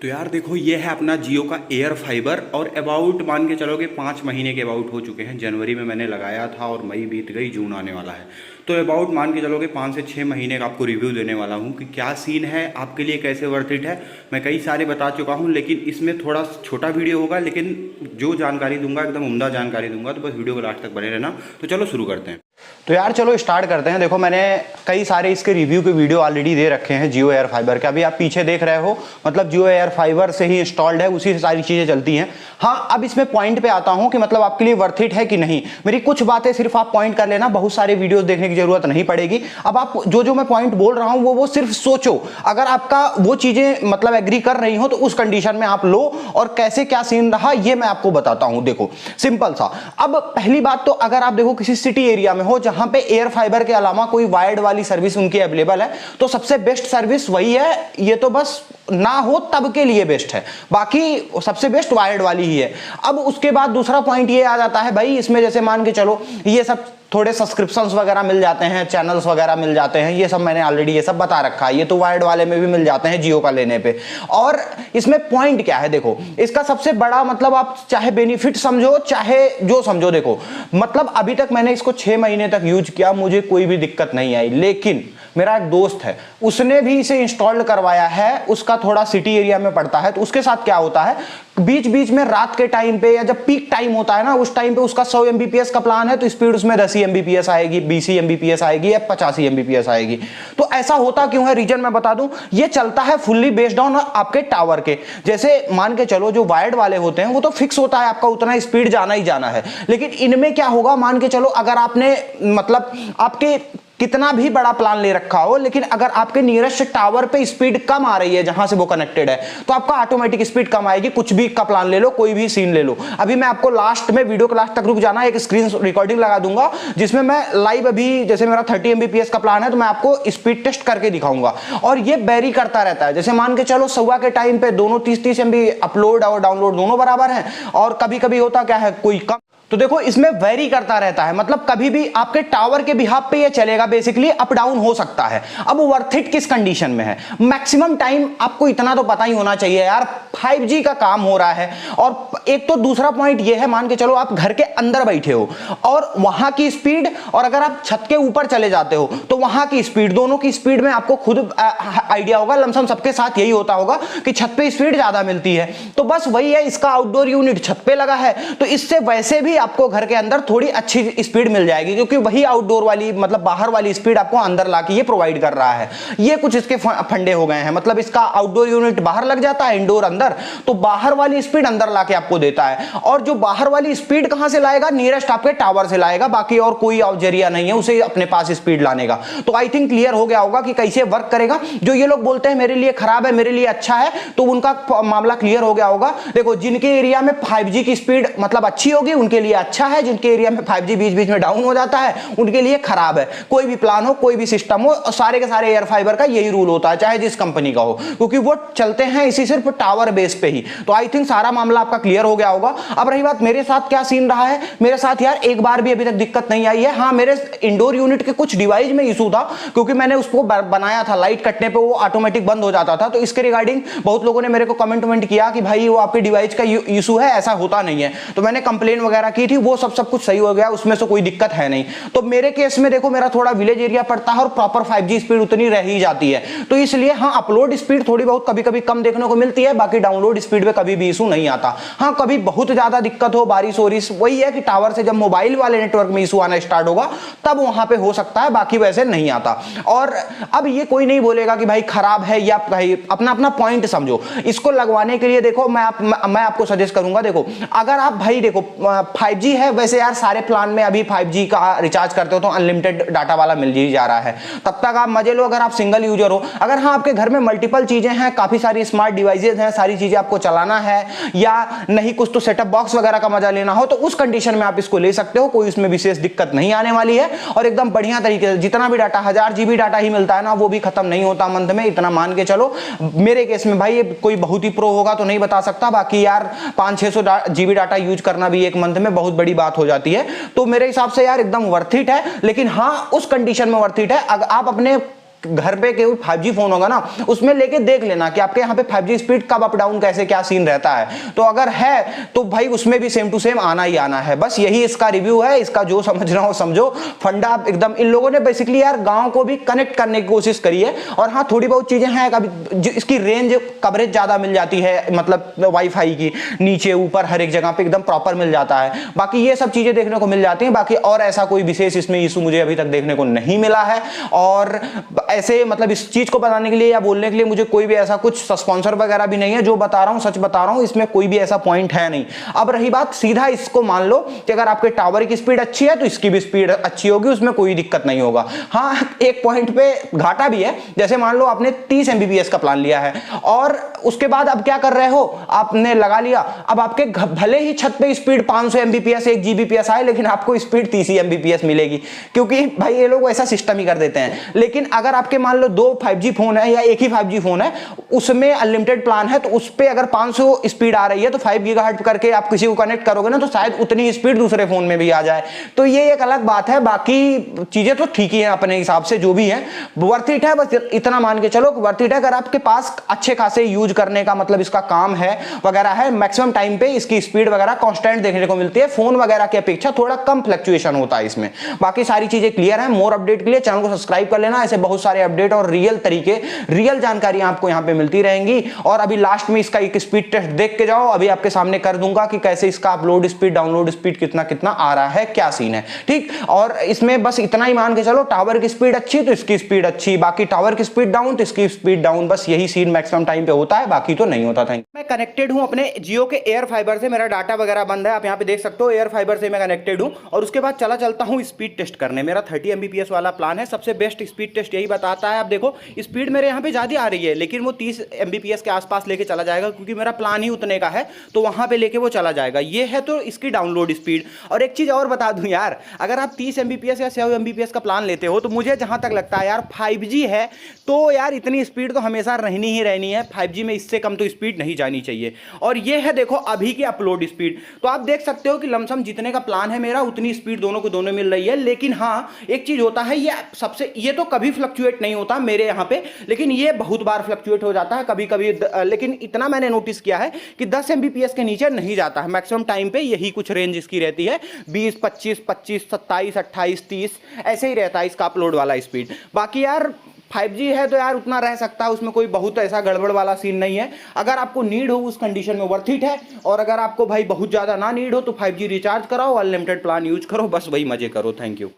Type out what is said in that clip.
तो यार देखो, ये है अपना जियो का एयर फाइबर और अबाउट मान के चलोगे 5 महीने के अबाउट हो चुके हैं। जनवरी में मैंने लगाया था और मई बीत गई, जून आने वाला है। तो अबाउट मान के चलोगे 5 से 6 महीने का आपको रिव्यू देने वाला हूँ कि क्या सीन है, आपके लिए कैसे वर्थ इट है। मैं कई सारे बता चुका हूँ, लेकिन इसमें थोड़ा छोटा वीडियो होगा, लेकिन जो जानकारी दूंगा एकदम उम्दा जानकारी दूंगा। तो बस वीडियो को लास्ट तक बने रहना। तो चलो शुरू करते हैं। तो यार चलो स्टार्ट करते हैं। देखो, मैंने कई सारे इसके रिव्यू के वीडियो ऑलरेडी दे रखे हैं जियो एयर फाइबर के। अभी आप पीछे देख रहे हो, मतलब जियो एयर फाइबर से ही इंस्टॉल्ड है, उसी से सारी चीजें चलती हैं। हाँ, अब इसमें पॉइंट पे आता हूं कि मतलब आपके लिए वर्थ इट है कि नहीं। मेरी कुछ बातें सिर्फ आप पॉइंट कर लेना, बहुत सारे वीडियोस देखने की जरूरत नहीं पड़ेगी। अब आप जो मैं पॉइंट बोल रहा हूं वो सिर्फ सोचो। अगर आपका वो चीजें मतलब एग्री कर रही हो तो उस कंडीशन में आप लो, और कैसे क्या सीन रहा ये मैं आपको बताता हूं। देखो सिंपल सा। अब पहली बात तो, अगर आप देखो किसी सिटी एरिया में हो जहां पे एयर फाइबर के अलावा कोई वायर्ड वाली सर्विस उनकी अवेलेबल है, तो सबसे बेस्ट सर्विस वही है। ये तो बस ना हो तब के लिए बेस्ट है, बाकी सबसे बेस्ट वायर्ड वाली ही है। अब उसके बाद दूसरा पॉइंट ये आ जाता है भाई, इसमें जैसे मान के चलो ये सब थोड़े सब्सक्रिप्शंस वगैरह मिल जाते हैं, चैनल्स वगैरह मिल जाते हैं, ये सब मैंने ऑलरेडी ये सब बता रखा है। ये तो वायर्ड वाले में भी मिल जाते हैं जियो का लेने पे। और इसमें पॉइंट क्या है, देखो इसका सबसे बड़ा मतलब, आप चाहे बेनिफिट समझो चाहे जो समझो, देखो मतलब अभी तक मैंने इसको 6 महीने तक यूज किया, मुझे कोई भी दिक्कत नहीं आई। लेकिन मेरा एक दोस्त है, उसने भी इसे इंस्टॉल करवाया है, उसका थोड़ा सिटी एरिया में पड़ता है। तो उसके साथ क्या होता है, बीच बीच में रात के टाइम पे या जब पीक टाइम होता है ना, उस टाइम पे उसका 100 MBPS का प्लान है, तो स्पीड उसमें 10 MBPS आएगी, 20 MBPS आएगी या 85 MBPS आएगी। तो ऐसा होता क्यों है, रीजन मैं बता दूं। ये चलता है फुल्ली बेस्ड ऑन आपके टावर के। जैसे मान के चलो जो वायर्ड वाले होते हैं वो तो फिक्स होता है, आपका उतना स्पीड जाना ही जाना है। लेकिन इनमें क्या होगा, मान के चलो अगर आपने मतलब आपके कितना भी बड़ा प्लान ले रखा हो, लेकिन अगर आपके नियरेस्ट टावर पे स्पीड कम आ रही है जहां से वो कनेक्टेड है, तो आपका ऑटोमेटिक स्पीड कम आएगी। कुछ भी का प्लान ले लो, कोई भी सीन ले लो। अभी मैं आपको लास्ट में, वीडियो के लास्ट तक रुक जाना, एक स्क्रीन रिकॉर्डिंग लगा दूंगा जिसमें मैं लाइव, अभी जैसे मेरा 30 MBPS का प्लान है तो मैं आपको स्पीड टेस्ट करके दिखाऊंगा। और ये वेरी करता रहता है। जैसे मान के चलो सुबह के टाइम पे दोनों 30-30 MB अपलोड और डाउनलोड दोनों बराबर है, और कभी कभी होता क्या है कोई कम। तो देखो इसमें वेरी करता रहता है, मतलब कभी भी आपके टावर के बिहाफ पे ये चलेगा, बेसिकली अप डाउन हो सकता है। अब वर्थ इट किस कंडीशन में है, मैक्सिमम टाइम आपको इतना तो पता ही होना चाहिए यार, 5G का काम हो रहा है। और एक तो दूसरा पॉइंट ये है, मान के चलो आप घर के अंदर बैठे हो और वहां की स्पीड, और अगर आप छत के ऊपर चले जाते हो तो वहां की स्पीड, दोनों की स्पीड में आपको खुद आइडिया होगा, लमसम सबके साथ यही होता होगा कि छत पे स्पीड ज्यादा मिलती है। तो बस वही है, इसका आउटडोर यूनिट छत पे लगा है, तो इससे वैसे भी आपको घर के अंदर थोड़ी अच्छी स्पीड मिल जाएगी, क्योंकि वही आउटडोर वाली मतलब बाहर वाली स्पीड आपको अंदर लाके ये प्रोवाइड कर रहा है। ये कुछ इसके फंडे हो गए हैं, मतलब इसका आउटडोर यूनिट बाहर लग जाता है, इंडोर अंदर, तो बाहर वाली स्पीड अंदर लाके आपको देता है। और जो बाहर वाली स्पीड कहां से लाएगा, नियरेस्ट आपके टावर से लाएगा, बाकी और कोई जरिया नहीं है उसे अपने पास स्पीड लाने का। तो आई थिंक क्लियर हो गया होगा कि कैसे वर्क करेगा। जो ये लोग बोलते हैं मेरे लिए खराब है, मेरे लिए अच्छा है, तो उनका मामला क्लियर हो गया होगा। देखो जिनके एरिया में 5G की स्पीड मतलब अच्छी होगी उनके लिए अच्छा है, जिनके एरिया में 5G बीच बीच में डाउन हो जाता है उनके लिए खराब है। कोई भी प्लान हो, कोई भी सिस्टम हो, सारे के सारे एयर फाइबर का यही रूल होता है, चाहे जिस कंपनी का हो, क्योंकि वो चलते हैं इसी सिर्फ टावर बेस पे ही। तो आई थिंक सारा मामला आपका क्लियर हो गया होगा। अब रही बात मेरे साथ क्या सीन रहा है, मेरे साथ यार एक बार भी अभी तक दिक्कत नहीं आई है। हाँ, मेरे इंडोर यूनिट के कुछ डिवाइस में इशू था, क्योंकि मैंने उसको बनाया था, लाइट कटने पे वो ऑटोमेटिक बंद हो जाता था। तो इसके रिगार्डिंग बहुत लोगों ने मेरे को कमेंट किया कि भाई वो आपके डिवाइस का इशू है, ऐसा होता नहीं है। तो मैंने कंप्लेन वगैरह की थी, वो सब कुछ सही हो गया, उसमें से कोई दिक्कत है नहीं। तो मेरे केस में देखो, मेरा थोड़ा विलेज एरिया पड़ता है और प्रॉपर 5G स्पीड उतनी रह ही जाती है, तो इसलिए हाँ अपलोड स्पीड थोड़ी बहुत कभी कभी कम देखने को मिलती है, बाकी डाउनलोड स्पीड पे कभी भी इशू नहीं आता। हाँ, कभी बहुत ज्यादा दिक्कत हो, बारिश वारिश, वही है कि टावर से जब मोबाइल वाले नेटवर्क में इशू आना स्टार्ट होगा तब वहां पे हो सकता है, बाकी वैसे नहीं आता। और अब ये कोई नहीं बोलेगा कि भाई खराब है, या भाई अपना अपना पॉइंट समझो। इसको लगवाने के लिए देखो मैं आपको सजेस्ट करूंगा, देखो अगर आप भाई देखो 5G है, वैसे यार सारे प्लान में अभी 5G का रिचार्ज करते हो तो अनलिमिटेड डाटा वाला मिल ही जा रहा है, तब तक आप मजे लो अगर आप सिंगल यूजर हो। अगर हाँ आपके घर में मल्टीपल चीजें हैं, काफी सारी स्मार्ट डिवाइसेज हैं, सारी चीजें आपको चलाना है, या नहीं कुछ तो सेटअप बॉक्स वगैरह का मजा लेना हो, तो उस कंडीशन में आप इसको ले सकते हो, कोई उसमें विशेष दिक्कत नहीं आने वाली है। और एकदम बढ़िया तरीके से जितना भी डाटा 1000 GB डाटा ही मिलता है ना, वो भी खत्म नहीं होता मंथ में, इतना मान के चलो। मेरे केस में भाई कोई बहुत ही प्रो होगा तो नहीं बता सकता, बाकी यार 500-600 GB डाटा यूज करना भी एक मंथ में बहुत बड़ी बात हो जाती है। तो मेरे हिसाब से यार एकदम वर्थ इट है, लेकिन हाँ उस कंडीशन में वर्थ इट है अगर आप अपने घर पे कोई 5G फोन होगा ना, उसमें लेके देख लेना कि आपके यहाँ पे 5G स्पीड कब अप डाउन कैसे क्या सीन रहता है। तो अगर है तो भाई उसमें भी सेम टू सेम आना ही आना है। बस यही इसका रिव्यू है, इसका जो समझना हो समझो। फंडा एकदम इन लोगों ने बेसिकली यार गांव को भी कनेक्ट करने की कोशिश करी है। और हाँ थोड़ी बहुत चीजें हैं, कभी इसकी रेंज कवरेज ज्यादा मिल जाती है, मतलब वाईफाई की नीचे ऊपर हर एक जगह पे एकदम प्रॉपर मिल जाता है। बाकी ये सब चीजें देखने को मिल जाती हैं। बाकी और ऐसा कोई विशेष इसमें इशू मुझे अभी तक देखने को नहीं मिला है। और ऐसे मतलब इस चीज को बताने के लिए या बोलने के लिए मुझे कोई भी ऐसा कुछ स्पॉन्सर वगैरह भी नहीं है। जो बता रहा हूं सच बता रहा हूं, इसमें कोई भी ऐसा पॉइंट है नहीं। अब रही बात, सीधा इसको मान लो कि अगर आपके टावर की स्पीड अच्छी है तो इसकी भी स्पीड अच्छी होगी, उसमें कोई दिक्कत नहीं होगा। हाँ एक पॉइंट पे घाटा भी है, जैसे मान लो आपने 30 MBPS का प्लान लिया है और उसके बाद अब क्या कर रहे हो, आपने लगा लिया, अब आपके भले ही छत पे स्पीड 500 MBPS 1 GBPS आए, लेकिन आपको स्पीड 30 MBPS मिलेगी, क्योंकि भाई ये लोग ऐसा सिस्टम ही कर देते हैं। लेकिन अगर आपके मान लो 2 5G फोन है या एक ही 5G फोन है, उसमें अनलिमिटेड प्लान है, तो उस पर अगर 500 स्पीड आ रही है तो 5 गीगाहर्ट्ज करके आप किसी को कनेक्ट करोगे ना, तो शायद उतनी स्पीड दूसरे फोन में भी आ जाए। तो ये एक अलग बात है। बाकी चीजें तो ठीक ही है अपने हिसाब से, जो भी है वर्थ इट है। बस इतना मान के चलो वर्थ इट है। अगर आपके पास अच्छे खासे यूज करने का मतलब इसका काम है वगैरह है, मैक्सिमम टाइम पे इसकी स्पीड वगैरह कांस्टेंट देखने को मिलती है। फोन वगैरह की अपेक्षा थोड़ा कम फ्लक्चुएशन होता है इसमें। बाकी सारी चीजें क्लियर है। मोर अपडेट के लिए चैनल को सब्सक्राइब कर लेना। ऐसे बहुत सारे अपडेट और रियल तरीके, रियल जानकारी आपको यहां पे मिलती रहेंगी। और अभी लास्ट में इसका एक स्पीड टेस्ट देख के जाओ, अभी आपके सामने कर दूंगा कि कैसे इसका अपलोड स्पीड डाउनलोड स्पीड कितना कितना आ रहा है, क्या सीन है, ठीक। और इसमें बस इतना ही मान के चलो, टावर की स्पीड अच्छी तो इसकी स्पीड अच्छी, बाकी टावर की स्पीड डाउन तो इसकी स्पीड डाउन, बस यही सीन मैक्सिमम टाइम पे होता है, बाकी तो नहीं होता। थैंक। मैं कनेक्टेड हूं अपने जियो के एयर फाइबर से, मेरा डाटा वगैरह बंद है, आप यहां पे देख सकते हो। एयर फाइबर से मैं कनेक्टेड हूं और उसके बाद चलता हूं स्पीड टेस्ट करने। मेरा 30 MBPS वाला प्लान है, सबसे बेस्ट स्पीड टेस्ट यही बताता है। आप देखो स्पीड मेरे यहाँ पे ज्यादा आ रही है, लेकिन वो 30 MBPS के आसपास लेके चला जाएगा, क्योंकि मेरा प्लान ही उतने का है, तो वहां पे लेके वो चला जाएगा। ये है तो इसकी डाउनलोड स्पीड। और एक चीज और बता दूं यार, अगर आप 30 MBPS या 100 MBPS का प्लान लेते हो, तो मुझे जहां तक लगता है यार 5G है तो यार इतनी स्पीड तो हमेशा रहनी ही रहनी है। 5G में इससे कम तो स्पीड नहीं जानी चाहिए। और ये है देखो अभी की अपलोड स्पीड, तो आप देख सकते हो कि लमसम जितने का प्लान है मेरा, उतनी स्पीड दोनों को दोनों मिल रही है। लेकिन हाँ एक चीज होता है, ये तो कभी फ्लक्चुएट नहीं होता मेरे यहाँ पे, लेकिन ये बहुत बार फ्लक्चुएट हो जाता है कभी कभी। लेकिन इतना मैंने नोटिस किया है कि 10 MBPS के नीचे नहीं जाता है मैक्सिमम टाइम पे। यही कुछ रेंज इसकी रहती है, 20 25 25 27 28 30 ऐसे ही रहता है इसका अपलोड वाला स्पीड। बाकी यार 5G है तो यार उतना रह सकता है, उसमें कोई बहुत ऐसा गड़बड़ वाला सीन नहीं है। अगर आपको नीड हो उस कंडीशन में वर्थ इट है। और अगर आपको भाई बहुत ज़्यादा ना नीड हो तो 5G रिचार्ज कराओ, अनलिमिटेड प्लान यूज करो, बस वही मजे करो। Thank you.